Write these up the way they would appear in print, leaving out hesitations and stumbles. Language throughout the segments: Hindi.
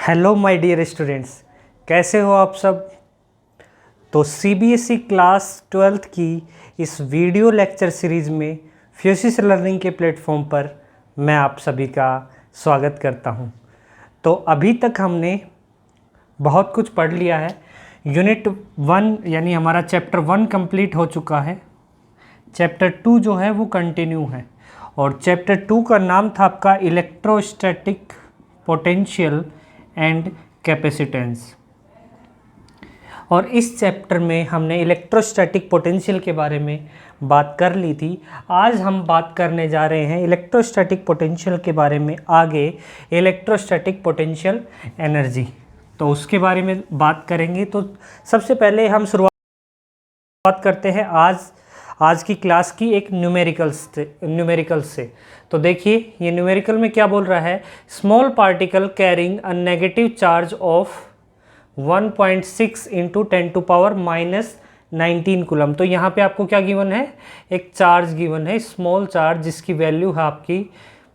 हेलो माय डियर स्टूडेंट्स, कैसे हो आप सब। तो सीबीएसई क्लास 12th की इस वीडियो लेक्चर सीरीज़ में फ्यूसिस लर्निंग के प्लेटफॉर्म पर मैं आप सभी का स्वागत करता हूं। तो अभी तक हमने बहुत कुछ पढ़ लिया है। यूनिट 1 यानी हमारा चैप्टर 1 कंप्लीट हो चुका है। चैप्टर 2 जो है वो कंटिन्यू है और चैप्टर 2 का नाम था आपका इलेक्ट्रोस्टैटिक पोटेंशियल एंड कैपेसिटेंस। और इस चैप्टर में हमने इलेक्ट्रोस्टैटिक पोटेंशियल के बारे में बात कर ली थी। आज हम बात करने जा रहे हैं इलेक्ट्रोस्टैटिक पोटेंशियल के बारे में, आगे इलेक्ट्रोस्टैटिक पोटेंशियल एनर्जी, तो उसके बारे में बात करेंगे। तो सबसे पहले हम शुरुआत करते हैं आज की क्लास की एक न्यूमेरिकल से। तो देखिए ये न्यूमेरिकल में क्या बोल रहा है, small particle carrying a negative charge of 1.6 into 10⁻⁻19 coulomb. तो यहाँ पे आपको क्या गिवन है, एक चार्ज गिवन है, स्मॉल चार्ज, जिसकी वैल्यू है आपकी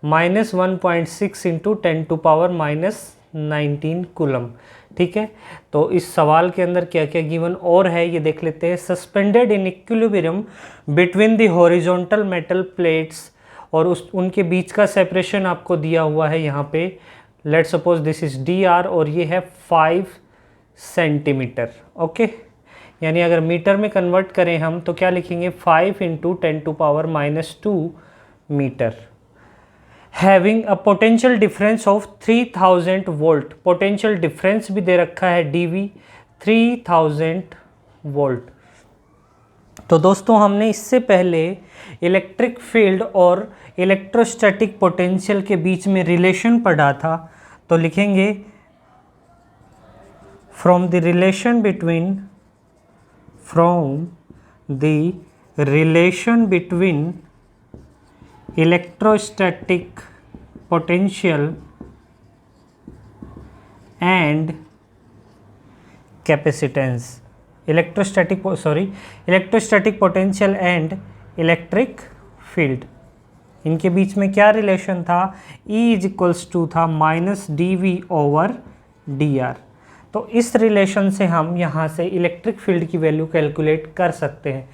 -1.6 इंटू 10⁻⁻19 कूलम। ठीक है, तो इस सवाल के अंदर क्या क्या गिवन और है ये देख लेते हैं। Suspended in equilibrium between the horizontal metal plates, और उनके बीच का सेपरेशन आपको दिया हुआ है यहाँ पे। Late suppose this is dr और ये है 5 सेंटीमीटर। ओके, यानी अगर मीटर में कन्वर्ट करें हम तो क्या लिखेंगे, 5 into 10⁻⁻2 metre. Having a potential difference of 3000 volt, potential difference भी दे रखा है dV 3000 वोल्ट। तो दोस्तों हमने इससे पहले इलेक्ट्रिक फील्ड और इलेक्ट्रोस्टैटिक पोटेंशियल के बीच में रिलेशन पढ़ा था। तो लिखेंगे from the relation between electrostatic potential and capacitance, electrostatic potential and electric field, इनके बीच में क्या रिलेशन था, E = था -dV/dr। तो इस रिलेशन से हम यहाँ से इलेक्ट्रिक फील्ड की वैल्यू कैलकुलेट कर सकते हैं।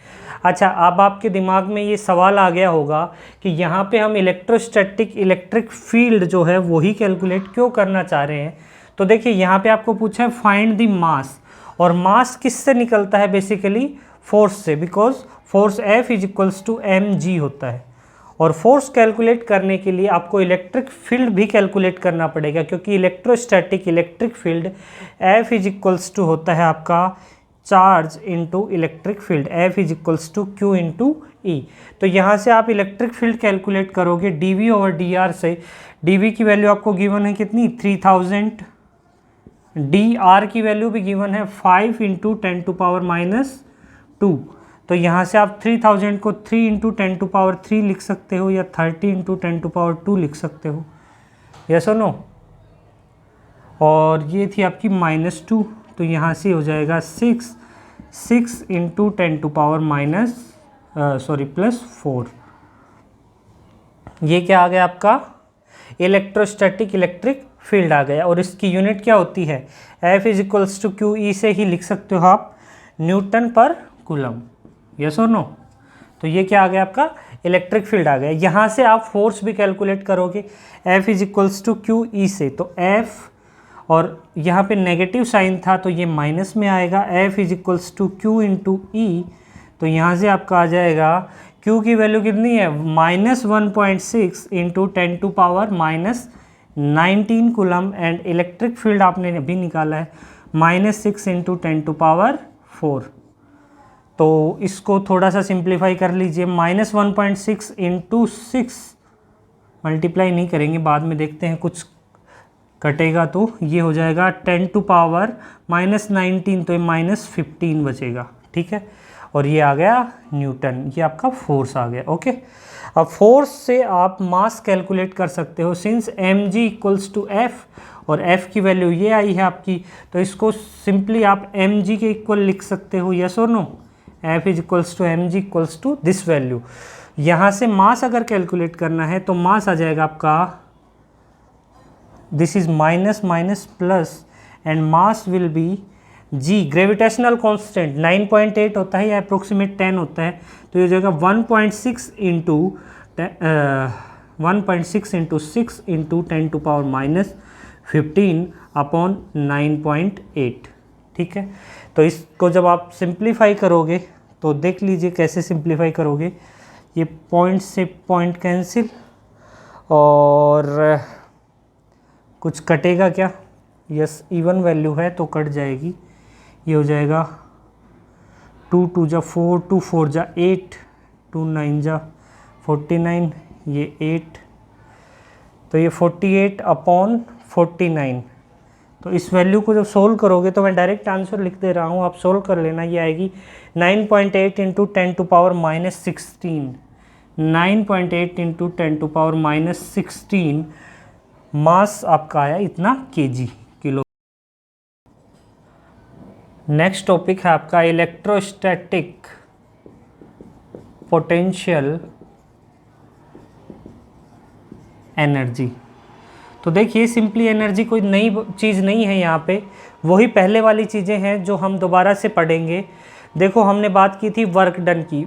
अच्छा, अब आपके दिमाग में ये सवाल आ गया होगा कि यहाँ पे हम इलेक्ट्रिक फील्ड जो है वही कैलकुलेट क्यों करना चाह रहे हैं। तो देखिए यहाँ पे आपको पूछा है फाइंड द मास, और मास किससे निकलता है, बेसिकली फोर्स से, बिकॉज फोर्स F = mg होता है। और फोर्स कैलकुलेट करने के लिए आपको इलेक्ट्रिक फील्ड भी कैलकुलेट करना पड़ेगा, क्योंकि इलेक्ट्रिक फील्ड F = होता है आपका charge into electric field, F = Q into E। तो यहाँ से आप इलेक्ट्रिक फील्ड कैलकुलेट करोगे dV/dr से। dV की वैल्यू आपको गिवन है कितनी, 3000, dr की वैल्यू भी गिवन है 5 इंटू 10⁻⁻2। तो यहाँ से आप 3000 को 3 इंटू 10⁻3 लिख सकते हो, या 30 इंटू 10⁻2 लिख सकते हो, यस और नो। और ये थी आपकी -2, तो यहाँ से हो जाएगा 6 इंटू 10⁻⁻4। ये क्या आ गया आपका, इलेक्ट्रिक फील्ड आ गया। और इसकी यूनिट क्या होती है, F = QE से ही लिख सकते हो आप, न्यूटन पर कूलम, यस और नो। तो ये क्या आ गया आपका, इलेक्ट्रिक फील्ड आ गया। यहाँ से आप फोर्स भी कैलकुलेट करोगे F = QE से, तो F, और यहाँ पे नेगेटिव साइन था तो ये माइनस में आएगा, F = Q इंटू E। तो यहाँ से आपका आ जाएगा Q की वैल्यू कितनी है, -1.6 into 10⁻⁻19 coulomb, and electric field आपने अभी निकाला है -6 इंटू 10⁻4। तो इसको थोड़ा सा सिंप्लीफाई कर लीजिए, -1.6 इंटू 6, मल्टीप्लाई नहीं करेंगे, बाद में देखते हैं कुछ कटेगा, तो ये हो जाएगा 10⁻⁻19, तो ये -15 बचेगा। ठीक है, और ये आ गया न्यूटन, ये आपका फोर्स आ गया। ओके, अब फोर्स से आप मास कैलकुलेट कर सकते हो, सिंस mg = F, और F की वैल्यू ये आई है आपकी, तो इसको सिंपली आप mg के इक्वल लिख सकते हो, यस और no. F = mg = this value. यहाँ से मास अगर कैलकुलेट करना है तो मास आ जाएगा आपका this is minus minus plus and mass will be g, gravitational constant 9.8 होता है या अप्रोक्सीमेट 10 होता है, तो ये हो जाएगा 1.6 into 6 into 10 to power minus 15 upon 9.8। ठीक है, तो इसको जब आप सिंप्लीफाई करोगे तो देख लीजिए कैसे सिंप्लीफाई करोगे। ये पॉइंट से पॉइंट कैंसिल और कुछ कटेगा क्या, यस इवन वैल्यू है तो कट जाएगी। ये हो जाएगा 2 2 जा 4, 2 4 जा 8, 2 9 जा 49, ये 8, तो ये 48 अपॉन 49। तो इस वैल्यू को जब सोल्व करोगे तो मैं डायरेक्ट आंसर लिख दे रहा हूँ, आप सोल्व कर लेना। ये आएगी 9.8 into 10 to power minus 16, 9.8 into 10 to power minus 16 mass आपका आया इतना केजी, किलो। नेक्स्ट टॉपिक है आपका इलेक्ट्रोस्टैटिक पोटेंशियल एनर्जी। तो देखिए सिंपली एनर्जी कोई नई चीज़ नहीं है, यहाँ पे वही पहले वाली चीज़ें हैं जो हम दोबारा से पढ़ेंगे। देखो हमने बात की थी वर्क डन की।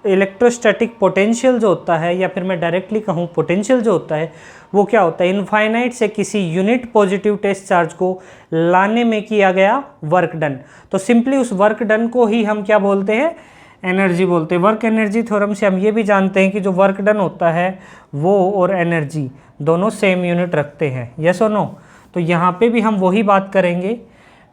इलेक्ट्रोस्टैटिक पोटेंशियल जो होता है, या फिर मैं डायरेक्टली कहूँ पोटेंशियल जो होता है, वो क्या होता है, इनफाइनाइट से किसी यूनिट पॉजिटिव टेस्ट चार्ज को लाने में किया गया वर्क डन। तो सिंपली उस वर्क डन को ही हम क्या बोलते हैं, एनर्जी बोलते हैं। वर्क एनर्जी थ्योरम से हम ये भी जानते हैं कि जो वर्क डन होता है वो और एनर्जी दोनों सेम यूनिट रखते हैं, यस और नो। तो यहाँ पे भी हम वही बात करेंगे,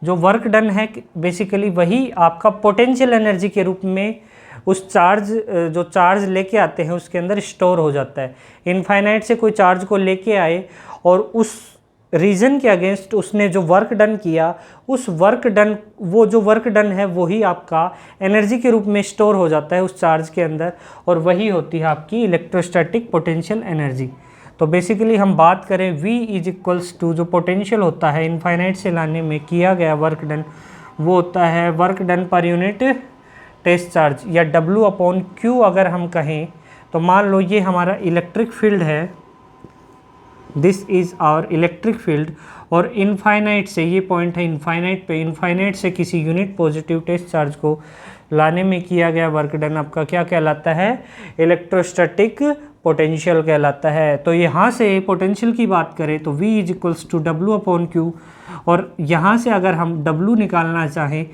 जो वर्क डन है बेसिकली वही आपका पोटेंशियल एनर्जी के रूप में उस चार्ज जो चार्ज लेके आते हैं उसके अंदर स्टोर हो जाता है। इनफाइनाइट से कोई चार्ज को लेके आए और उस रीजन के अगेंस्ट उसने जो वर्क डन किया, उस वर्क डन, वो जो वर्क डन है वही आपका एनर्जी के रूप में स्टोर हो जाता है उस चार्ज के अंदर, और वही होती है आपकी इलेक्ट्रोस्टैटिक पोटेंशियल एनर्जी। तो बेसिकली हम बात करें V इज इक्वल्स टू जो पोटेंशियल होता है इनफाइनाइट से लाने में किया गया वर्क डन, वो होता है वर्क डन पर यूनिट टेस्ट चार्ज, या W अपॉन Q अगर हम कहें। तो मान लो ये हमारा इलेक्ट्रिक फील्ड है, this is our electric field, और इनफाइनाइट से ये पॉइंट है इनफाइनाइट पे, इनफाइनाइट से किसी यूनिट पॉजिटिव टेस्ट चार्ज को लाने में किया गया वर्क डन आपका क्या कहलाता है, इलेक्ट्रोस्टैटिक पोटेंशियल कहलाता है। तो यहाँ से पोटेंशियल की बात करें तो V is equals to W upon Q, और यहाँ से अगर हम W निकालना चाहें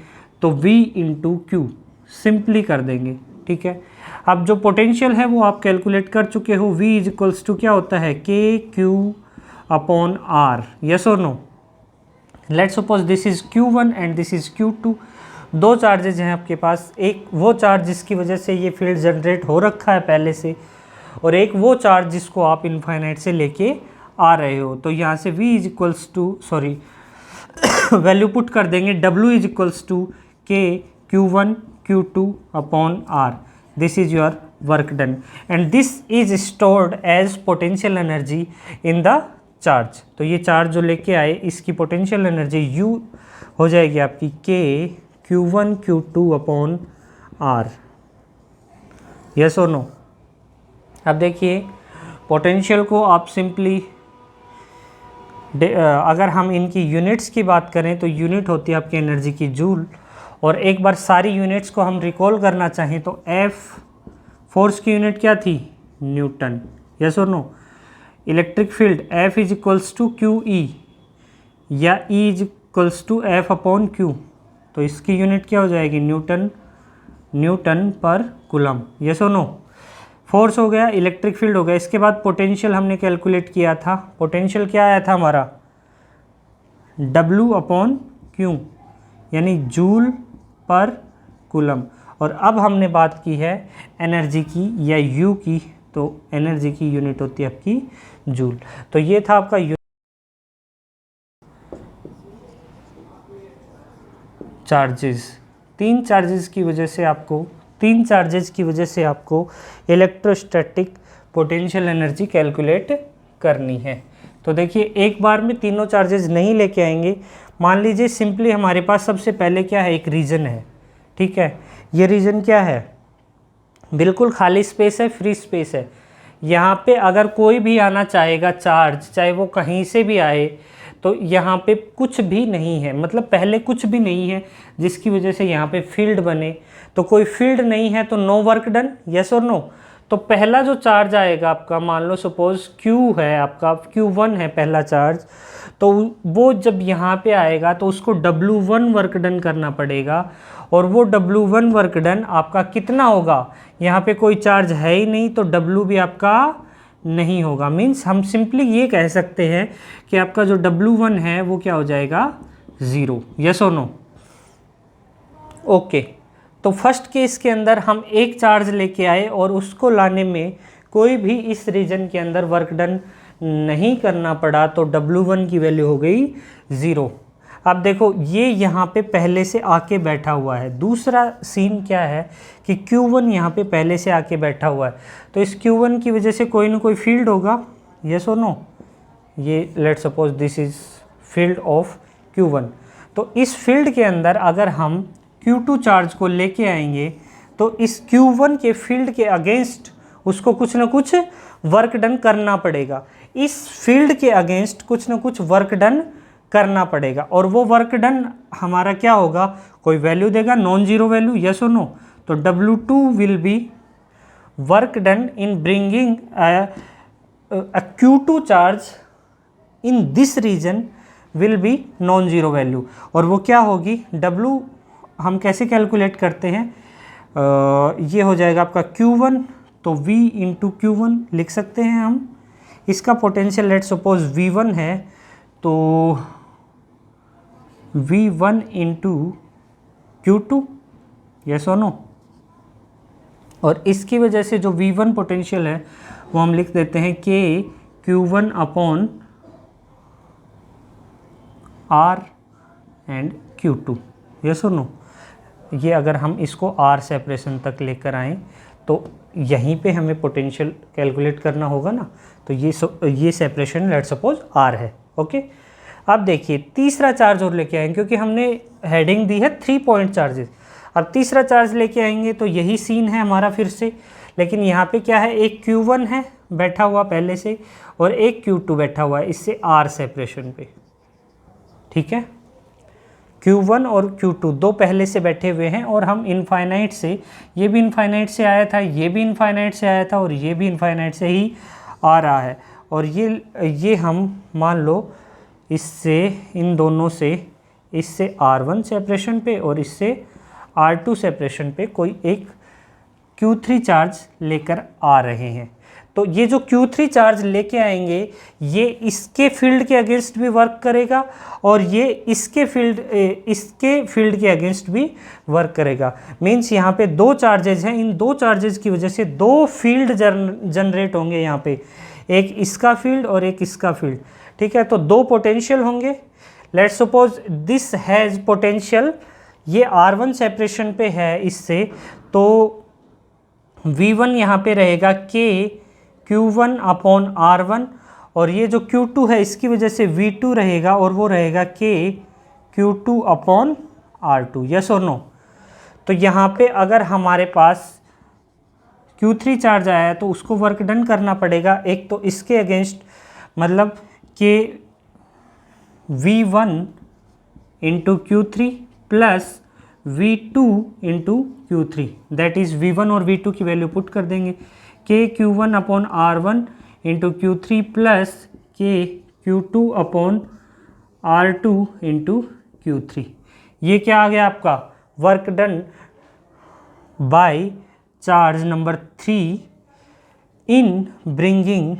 तो V इंटू Q सिंपली कर देंगे। ठीक है, अब जो पोटेंशियल है वो आप कैलकुलेट कर चुके हो। V इज इक्वल्स टू क्या होता है, KQ अपॉन R, यस और no. Let's suppose this is Q1 and this is Q2। दो चार्जेज हैं आपके पास, एक वो चार्ज जिसकी वजह से ये फील्ड जनरेट हो रखा है पहले से, और एक वो चार्ज जिसको आप इनफाइनाइट से लेके आ रहे हो। तो यहाँ से V is equals to value put कर देंगे, W is equals to KQ1 Q2 upon R। This is your work done and this is stored as potential energy in the charge. तो ये चार्ज जो लेके आए इसकी पोटेंशियल एनर्जी U हो जाएगी आपकी KQ1 Q2 upon R, yes और नो। अब देखिए पोटेंशियल को आप सिंपली अगर हम इनकी यूनिट्स की बात करें तो यूनिट होती है आपकी एनर्जी की जूल, और एक बार सारी यूनिट्स को हम रिकॉल करना चाहें तो F फोर्स की यूनिट क्या थी, न्यूटन, यस और no. Electric field F is equals to QE या E is equals to F upon Q, तो इसकी यूनिट क्या हो जाएगी, न्यूटन पर कूलम, यस और नो। फोर्स हो गया, इलेक्ट्रिक फील्ड हो गया। इसके बाद पोटेंशियल हमने कैलकुलेट किया था, पोटेंशियल क्या आया था हमारा, W अपॉन Q यानी जूल पर कूलम। और अब हमने बात की है एनर्जी की या U की, तो एनर्जी की यूनिट होती है आपकी जूल। तो ये था आपका चार्जेस। तीन चार्जेस की वजह से आपको इलेक्ट्रोस्टैटिक पोटेंशियल एनर्जी कैलकुलेट करनी है। तो देखिए एक बार में तीनों चार्जेस नहीं लेके आएंगे। मान लीजिए सिंपली हमारे पास सबसे पहले क्या है, एक रीजन है, ठीक है। ये रीजन क्या है, बिल्कुल खाली स्पेस है, फ्री स्पेस है। यहाँ पे अगर कोई भी आना चाहेगा चार्ज, चाहे वो कहीं से भी आए, तो यहाँ पे कुछ भी नहीं है, मतलब पहले कुछ भी नहीं है जिसकी वजह से यहाँ पे फील्ड बने। तो कोई फील्ड नहीं है तो नो वर्क डन, यस और नो। तो पहला जो चार्ज आएगा आपका, मान लो सपोज Q है आपका, Q1 है पहला चार्ज, तो वो जब यहाँ पे आएगा तो उसको W1 वर्क डन करना पड़ेगा। और वो W1 वर्क डन आपका कितना होगा, यहाँ पे कोई चार्ज है ही नहीं तो W भी आपका नहीं होगा। मीन्स हम सिंपली ये कह सकते हैं कि आपका जो W1 है वो क्या हो जाएगा, 0, यस और नो। ओके, तो फर्स्ट केस के अंदर हम एक चार्ज लेके आए और उसको लाने में कोई भी इस रीजन के अंदर वर्क डन नहीं करना पड़ा, तो W1 की वैल्यू हो गई 0। अब देखो ये यहाँ पे पहले से आके बैठा हुआ है। दूसरा सीन क्या है कि Q1 यहाँ पे पहले से आके बैठा हुआ है, तो इस Q1 की वजह से कोई ना कोई फील्ड होगा, यस और नो। ये late suppose this is field of Q1। तो इस फील्ड के अंदर अगर हम Q2 चार्ज को लेके आएंगे तो इस Q1 के फील्ड के अगेंस्ट उसको कुछ ना कुछ वर्क डन करना पड़ेगा। इस फील्ड के अगेंस्ट कुछ ना कुछ वर्क डन करना पड़ेगा, और वो वर्क डन हमारा क्या होगा, कोई वैल्यू देगा, नॉन जीरो वैल्यू, यस और नो। तो W2 will be work done in bringing a Q2 charge in this region will be non zero value. और वो क्या होगी, W हम कैसे कैलकुलेट करते हैं, ये हो जाएगा आपका Q1, तो V इंटू Q1 लिख सकते हैं हम। इसका पोटेंशियल लेट सपोज V1 है, तो V1 इंटू Q2, यस और नो। और इसकी वजह से जो V1 पोटेंशियल है वो हम लिख देते हैं K Q1 upon R and Q2, yes और नो। ये अगर हम इसको R सेपरेशन तक लेकर आएँ तो यहीं पे हमें पोटेंशियल कैलकुलेट करना होगा ना, तो ये सेपरेशन लेट सपोज R है। ओके, अब देखिए तीसरा चार्ज और लेके आएंगे, क्योंकि हमने हेडिंग दी है 3 पॉइंट चार्जेस। अब तीसरा चार्ज लेके आएंगे तो यही सीन है हमारा फिर से, लेकिन यहाँ पे क्या है, एक Q1 है बैठा हुआ पहले से और एक Q2 बैठा हुआ है इससे R सेपरेशन पे, ठीक है। Q1 और Q2 दो पहले से बैठे हुए हैं, और हम इनफाइनाइट से, ये भी इनफाइनाइट से आया था, ये भी इनफाइनाइट से आया था, और ये भी इनफाइनाइट से ही आ रहा है। और ये हम मान लो इससे, इन दोनों से, इससे R1 सेपरेशन पे और इससे R2 सेपरेशन पे कोई एक Q3 चार्ज लेकर आ रहे हैं। तो ये जो Q3 चार्ज लेके आएंगे ये इसके फील्ड के अगेंस्ट भी वर्क करेगा और ये इसके फील्ड के अगेंस्ट भी वर्क करेगा। मींस यहाँ पे दो चार्जेज हैं, इन दो चार्जेज की वजह से दो फील्ड जनरेट होंगे यहाँ पे, एक इसका फील्ड और एक इसका फील्ड, ठीक है। तो दो पोटेंशियल होंगे। Let's suppose this has potential, ये R1 सेपरेशन पे है इससे, तो V1 यहाँ पे रहेगा K Q1 अपॉन R1, और ये जो Q2 है इसकी वजह से V2 रहेगा और वो रहेगा K Q2 upon R2, yes और नो। तो यहाँ पे अगर हमारे पास Q3 चार्ज आया है तो उसको वर्क डन करना पड़ेगा, एक तो इसके अगेंस्ट, मतलब कि V1 into Q3 plus V2 into Q3, that is V1 और V2 की वैल्यू पुट कर देंगे, K Q1 upon R1 into Q3 plus K Q2 upon R2 into Q3। ये क्या आ गया आपका, work done by charge number 3 in bringing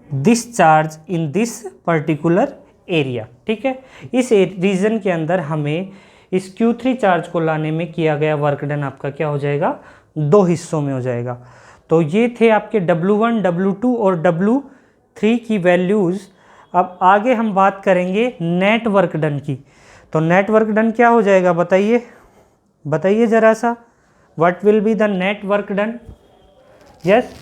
this charge in this particular area, ठीक है। इस रीजन के अंदर हमें इस Q3 चार्ज को लाने में किया गया वर्क डन आपका क्या हो जाएगा, दो हिस्सों में हो जाएगा। तो ये थे आपके W1, W2 और W3 की वैल्यूज़। अब आगे हम बात करेंगे नेट वर्क डन की। तो नेट वर्क डन क्या हो जाएगा, बताइए बताइए ज़रा सा, what will be the net work done. Yes,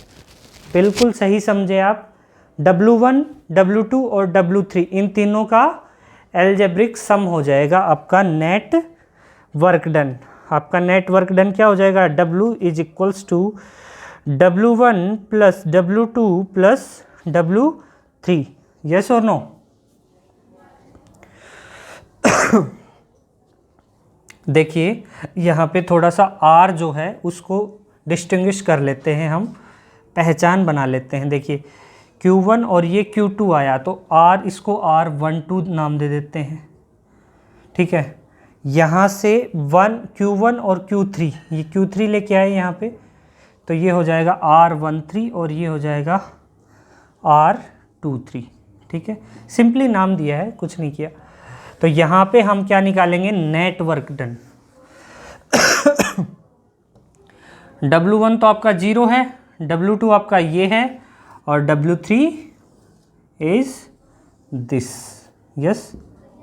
बिल्कुल सही समझे आप। W1, W2 और W3 इन तीनों का एल्जेब्रिक सम हो जाएगा आपका नेट वर्क डन। आपका नेट वर्क डन क्या हो जाएगा, W is equals to W1 plus W2 plus W3, yes और नो? देखिए यहाँ पे थोड़ा सा R जो है उसको डिस्टिंग्विश कर लेते हैं, हम पहचान बना लेते हैं। देखिए Q1 और ये Q2 आया तो R, इसको R12 नाम दे देते हैं, ठीक है। यहाँ से Q1 और Q3, ये Q3 लेके आए यहाँ पे, तो ये हो जाएगा R13 और ये हो जाएगा R23, ठीक है। सिंपली नाम दिया है, कुछ नहीं किया। तो यहाँ पे हम क्या निकालेंगे? Net work done. W1 तो आपका 0 है, W2 आपका ये है, और W3 is this, yes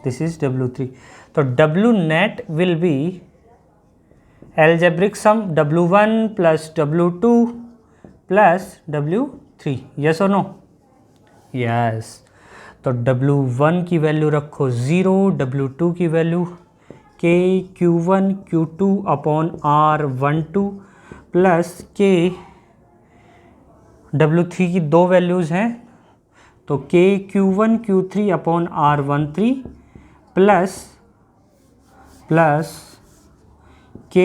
this is W3। तो W net will B algebraic sum W1 plus W2 plus W3, yes or no? Yes। तो W1 की वैल्यू रखो 0, W2 की value K Q1 Q2 upon R12 plus K W3 की दो वैल्यूज़ हैं, तो K Q1 Q3 upon R13 plus K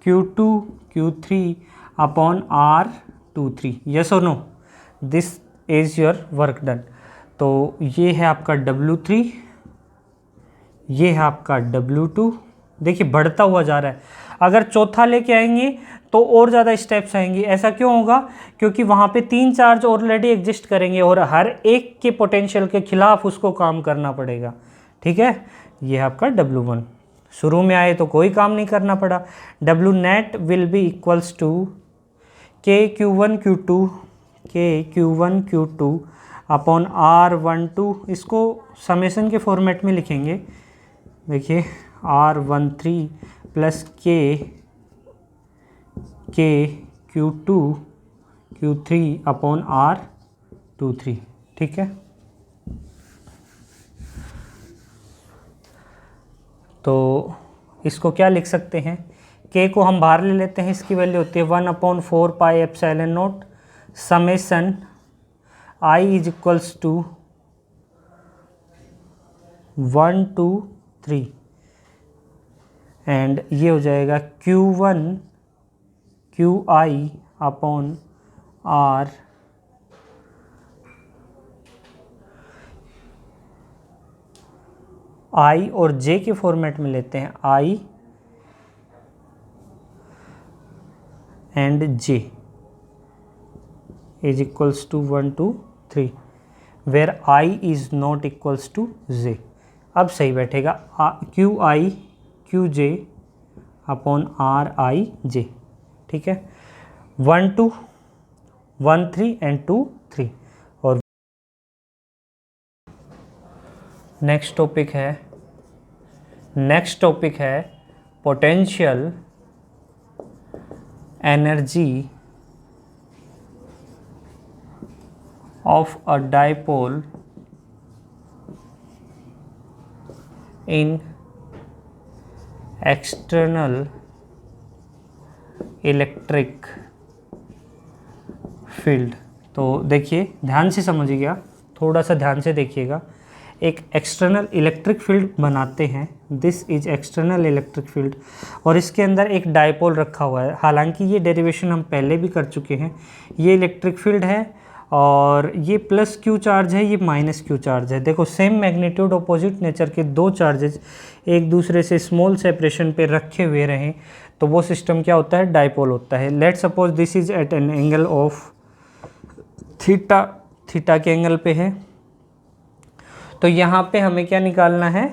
Q2 Q3 upon R23, yes और no? This is your work done. तो ये है आपका W3, ये है आपका W2। देखिए बढ़ता हुआ जा रहा है। अगर चौथा लेके आएंगे तो और ज़्यादा स्टेप्स आएंगे। ऐसा क्यों होगा? क्योंकि वहाँ पे 3 चार्ज ऑलरेडी एग्जिस्ट करेंगे और हर एक के पोटेंशियल के खिलाफ उसको काम करना पड़ेगा, ठीक है। ये है आपका W1। शुरू में आए तो कोई काम नहीं करना पड़ा। W net will be equals to K Q1 Q2 upon R12, इसको समेशन के फॉर्मेट में लिखेंगे। देखिए R13 plus K Q2 Q3 upon R23, ठीक है। तो इसको क्या लिख सकते हैं? K को हम बाहर ले लेते हैं, इसकी वैल्यू होती है 1/4 pi epsilon naught summation I is equals to 1 to 3, and ये हो जाएगा Q1 QI upon R I और J के फॉर्मेट में लेते हैं, I and J is equals to 1 to 3 where I is not equals to J। अब सही बैठेगा QI QJ अपॉन RIJ, ठीक है। 1 2 1 3 एंड 2 3। और नेक्स्ट टॉपिक है potential energy of a dipole in external electric field. तो देखिए ध्यान से समझिएगा, थोड़ा सा ध्यान से देखिएगा। एक एक्सटर्नल इलेक्ट्रिक फील्ड बनाते हैं, this is external electric field, और इसके अंदर एक डाइपोल रखा हुआ है। हालांकि ये डेरिवेशन हम पहले भी कर चुके हैं। ये इलेक्ट्रिक फील्ड है और ये प्लस क्यू चार्ज है, ये माइनस क्यू चार्ज है। देखो सेम मैग्नीट्यूड ऑपोजिट नेचर के दो चार्जेस एक दूसरे से स्मॉल सेपरेशन पे रखे हुए रहें तो वो सिस्टम क्या होता है? डाइपोल होता है। Let suppose this is at an angle of theta के एंगल पे है, तो यहाँ पे हमें क्या निकालना है?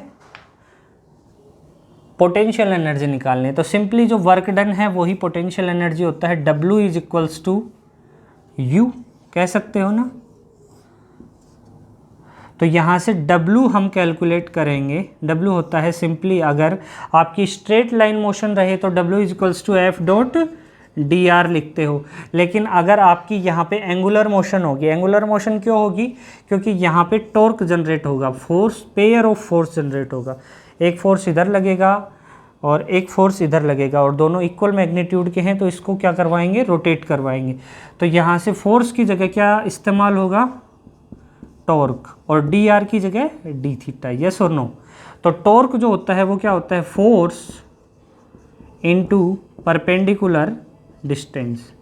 पोटेंशियल एनर्जी निकालनी है। तो सिंपली जो वर्क डन है वही पोटेंशियल एनर्जी होता है। W is equals to U कह सकते हो ना। तो यहाँ से W हम कैलकुलेट करेंगे। W होता है सिंपली, अगर आपकी स्ट्रेट लाइन मोशन रहे तो W is equals to F dot dr लिखते हो। लेकिन अगर आपकी यहाँ पे एंगुलर मोशन होगी, एंगुलर मोशन क्यों होगी? क्योंकि यहाँ पे टॉर्क जनरेट होगा, force, pair of force generate होगा। एक फोर्स इधर लगेगा और एक फोर्स इधर लगेगा और दोनों इक्वल मैग्नीट्यूड के हैं, तो इसको क्या करवाएंगे, रोटेट करवाएंगे। तो यहाँ से फोर्स की जगह क्या इस्तेमाल होगा, टॉर्क, और डी आर की जगह डी थीटा, यस और नो। तो टॉर्क जो होता है वो क्या होता है, फोर्स इनटू परपेंडिकुलर डिस्टेंस।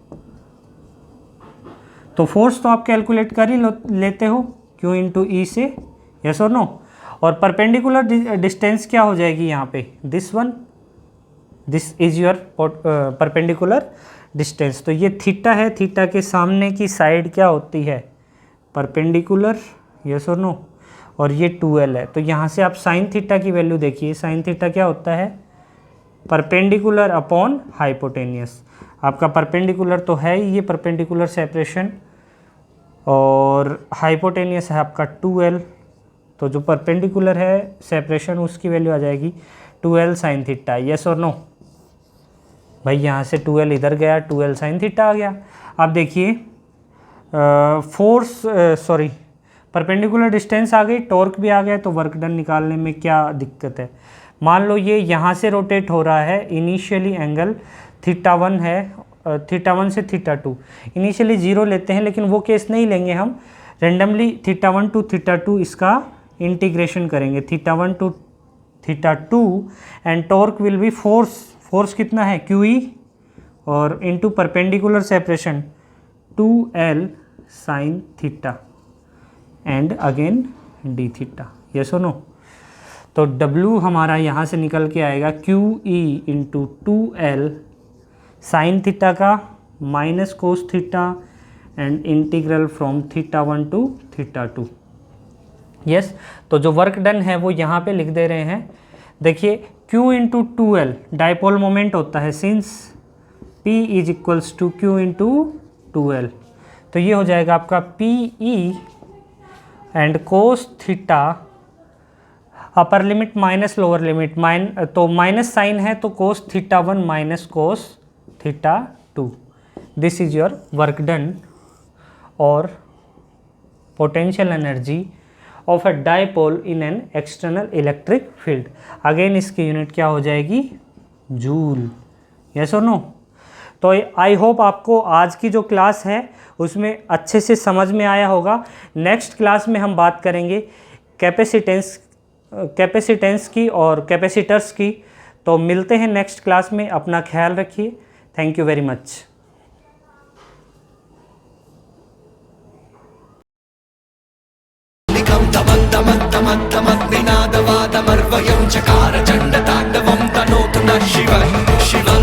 तो फोर्स तो आप कैलकुलेट कर ही लेते हो, Q इंटू ई से, यस और नो। और परपेंडिकुलर डिस्टेंस क्या हो जाएगी यहाँ पे, this one, this is your perpendicular distance. तो ये थीटा है, थीटा के सामने की साइड क्या होती है, परपेंडिकुलर, यस और नो। और ये 2L है, तो यहाँ से आप साइन थीटा की वैल्यू देखिए, साइन थीटा क्या होता है, परपेंडिकुलर अपॉन हाइपोटेनियस। आपका परपेंडिकुलर तो है ही ये परपेंडिकुलर सेपरेशन, और हाइपोटेनियस है आपका 2L। तो जो परपेंडिकुलर है सेपरेशन उसकी वैल्यू आ जाएगी 2L साइन थीटा, यस और नो। भाई यहाँ से 2L इधर गया, 2L साइन थीटा आ गया। अब देखिए परपेंडिकुलर डिस्टेंस आ गई, टॉर्क भी आ गया, तो वर्क डन निकालने में क्या दिक्कत है। मान लो ये यहाँ से रोटेट हो रहा है, इनिशियली एंगल θ1 है, θ1 से θ2, इनिशियली 0 लेते हैं, लेकिन वो केस नहीं लेंगे हम, रेंडमली θ1 टू θ2 इसका इंटीग्रेशन करेंगे, θ1 to θ2, and torque will be force कितना है, QE, और into perpendicular separation 2L sine theta and again d theta, yes और नो। तो W हमारा यहाँ से निकल के आएगा QE into 2L sine theta का minus cos theta and integral from θ1 to θ2, yes. तो जो वर्क डन है वो यहाँ पे लिख दे रहे हैं। देखिए Q into 2L dipole moment होता है, since P is equals to Q into 2L, तो ये हो जाएगा आपका PE and cos theta, upper limit minus lower limit, तो माइनस साइन है तो cos θ1 minus cos θ2। This is your work done और potential energy of a dipole in an external electric field. Again इसकी यूनिट क्या हो जाएगी, जूल, यस और नो। तो आई होप आपको आज की जो क्लास है उसमें अच्छे से समझ में आया होगा। नेक्स्ट क्लास में हम बात करेंगे कैपेसिटेंस की और कैपेसिटर्स की। तो मिलते हैं नेक्स्ट क्लास में, अपना ख्याल रखिए, थैंक यू वेरी मच। निनादवादमर्वयं चकार चण्डताण्डवं तनोतु नः शिवः शिवः।